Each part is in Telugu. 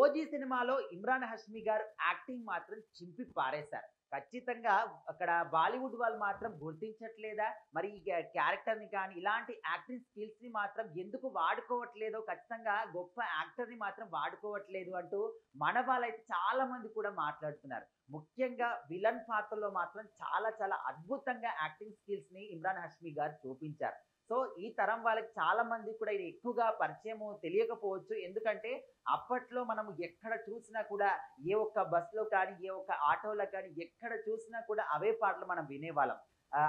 ఓజీ సినిమాలో ఇమ్రాన్ హష్మి గారు యాక్టింగ్ మాత్రం చింపి పారేశారు. ఖచ్చితంగా అక్కడ బాలీవుడ్ వాళ్ళు మాత్రం గుర్తించట్లేదా? మరి ఈ క్యారెక్టర్‌ని కానీ, ఇలాంటి యాక్టింగ్ స్కిల్స్‌ని మాత్రం ఎందుకు వాడుకోవట్లేదో, ఖచ్చితంగా గొప్ప యాక్టర్‌ని మాత్రం వాడుకోవట్లేదు అంటూ మన వాళ్ళైతే చాలా మంది కూడా మాట్లాడుతున్నారు. ముఖ్యంగా విలన్ పాత్రలో మాత్రం చాలా చాలా అద్భుతంగా యాక్టింగ్ స్కిల్స్‌ని ఇమ్రాన్ హష్మి గారు చూపించారు. సో, ఈ తరం వాళ్ళకి చాలా మందికి కూడా ఇది ఎక్కువగా పరిచయము తెలియకపోవచ్చు. ఎందుకంటే అప్పట్లో మనము ఎక్కడ చూసినా కూడా ఏ ఒక్క బస్‌లో కానీ, ఏ ఒక్క ఆటోలో కానీ ఎక్కడ చూసినా కూడా అవే పాటలు మనం వినేవాళ్ళం.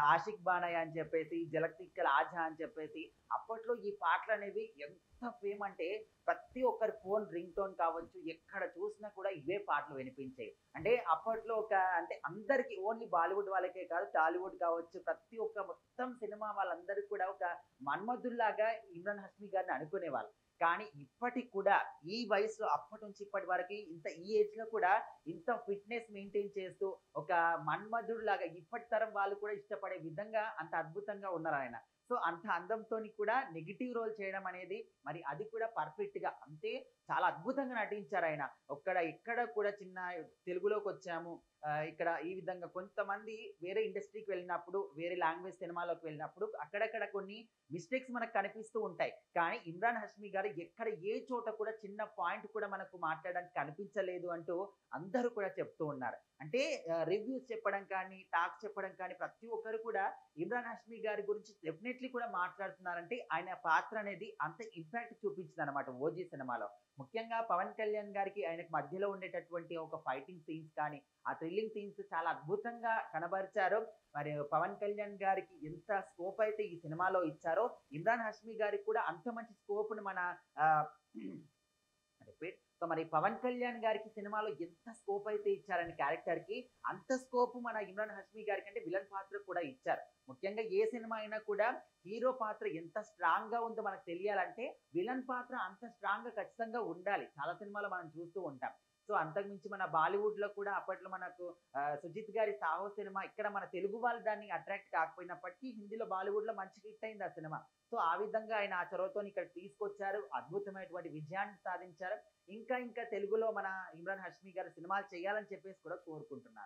'ఆషిక్ బానయ్య' అని చెప్పేసి, 'జలక్ తిక్కల ఆజా' అని చెప్పేసి అప్పట్లో ఈ పాటలనేవి ఎంత ఫేమ్ అంటే ప్రతి ఒక్కరి ఫోన్ రింగ్ టోన్ కావచ్చు, ఎక్కడ చూసినా కూడా ఇవే పాటలు వినిపించేవి. అంటే అప్పట్లో అంటే అందరికి ఓన్లీ బాలీవుడ్ వాళ్ళకే కాదు, టాలీవుడ్ కావచ్చు, ప్రతి ఒక్క మొత్తం సినిమా వాళ్ళందరూ కూడా ఒక మన్మధుల్లాగా ఇమ్రాన్ హష్మి గారిని అనుకునేవాళ్ళు. కానీ ఇప్పటికి కూడా ఈ వయసులో అప్పటి నుంచి ఇప్పటి వరకి ఈ ఏజ్‌లో కూడా ఇంత ఫిట్‌నెస్ మెయింటైన్ చేస్తూ ఒక మన్మధుడులాగా ఇప్పటి తరం వాళ్ళు కూడా ఇష్టపడే విధంగా అంత అద్భుతంగా ఉన్నారాయన. సో, అంత అందంతోని కూడా నెగెటివ్ రోల్ చేయడం అనేది మరి అది కూడా పర్ఫెక్ట్‌గా అంటే చాలా అద్భుతంగా నటించారాయన. ఇక్కడ కూడా చిన్న తెలుగులోకొచ్చాము. ఇక్కడ ఈ విధంగా కొంతమంది వేరే ఇండస్ట్రీకి వెళ్ళినప్పుడు, వేరే లాంగ్వేజ్ సినిమాలోకి వెళ్ళినప్పుడు అక్కడక్కడ కొన్ని మిస్టేక్స్ మనకు కనిపిస్తూ ఉంటాయి. కానీ ఇమ్రాన్ హష్మి గారు ఎక్కడ ఏ చోట కూడా చిన్న పాయింట్ కూడా మనకు మాట్లాడడానికి కనిపించలేదు అంటూ అందరూ కూడా చెప్తూ ఉన్నారు. అంటే రివ్యూస్ చెప్పడం కానీ, టాక్స్ చెప్పడం కానీ ప్రతి ఒక్కరు కూడా ఇమ్రాన్ హష్మి గారి గురించి డెఫినైట్‌లీ కూడా మాట్లాడుతున్నారంటే ఆయన పాత్ర అనేది అంత ఇంపాక్ట్ చూపించిందనమాట 'ఓజీ' సినిమాలో. ముఖ్యంగా పవన్ కళ్యాణ్ గారికి ఆయనకు మధ్యలో ఉండేటటువంటి ఒక ఫైటింగ్ సీన్స్ కానీ, ఆ థ్రిల్లింగ్ సీన్స్ చాలా అద్భుతంగా కనబరిచారు. మరి పవన్ కళ్యాణ్ గారికి ఎంత స్కోప్ అయితే ఈ సినిమాలో ఇచ్చారో, ఇమ్రాన్ హష్మి గారికి కూడా అంత మంచి స్కోప్‌ని మన ఆహ్, రిపీట్. సో, మరి పవన్ కళ్యాణ్ గారికి సినిమాలో ఎంత స్కోప్ అయితే ఇచ్చారని క్యారెక్టర్‌కి, అంత స్కోప్ మన ఇమ్రాన్ హష్మి గారికి అంటే విలన్ పాత్రకు కూడా ఇచ్చారు. ముఖ్యంగా ఏ సినిమా అయినా కూడా హీరో పాత్ర ఎంత స్ట్రాంగ్‌గా ఉందో మనకు తెలియాలంటే, విలన్ పాత్ర అంత స్ట్రాంగ్‌గా ఖచ్చితంగా ఉండాలి. చాలా సినిమాలో మనం చూస్తూ ఉంటాం. సో, అంతకుమించి మన బాలీవుడ్‌లో కూడా అప్పట్లో మనకు 'సుజిత్' గారి 'సాహో' సినిమా ఇక్కడ మన తెలుగు వాళ్ళు దాన్ని అట్రాక్ట్ కాకపోయినప్పటికీ హిందీలో, బాలీవుడ్‌లో మంచి హిట్ అయింది ఆ సినిమా. సో, ఆ విధంగా ఆయన ఆ చొరవతోని ఇక్కడికి తీసుకొచ్చారు. అద్భుతమైనటువంటి విజయాన్ని సాధించారు. ఇంకా తెలుగులో మన ఇమ్రాన్ హష్మి గారు సినిమాలు చేయాలని చెప్పేసి కూడా కోరుకుంటున్నాను.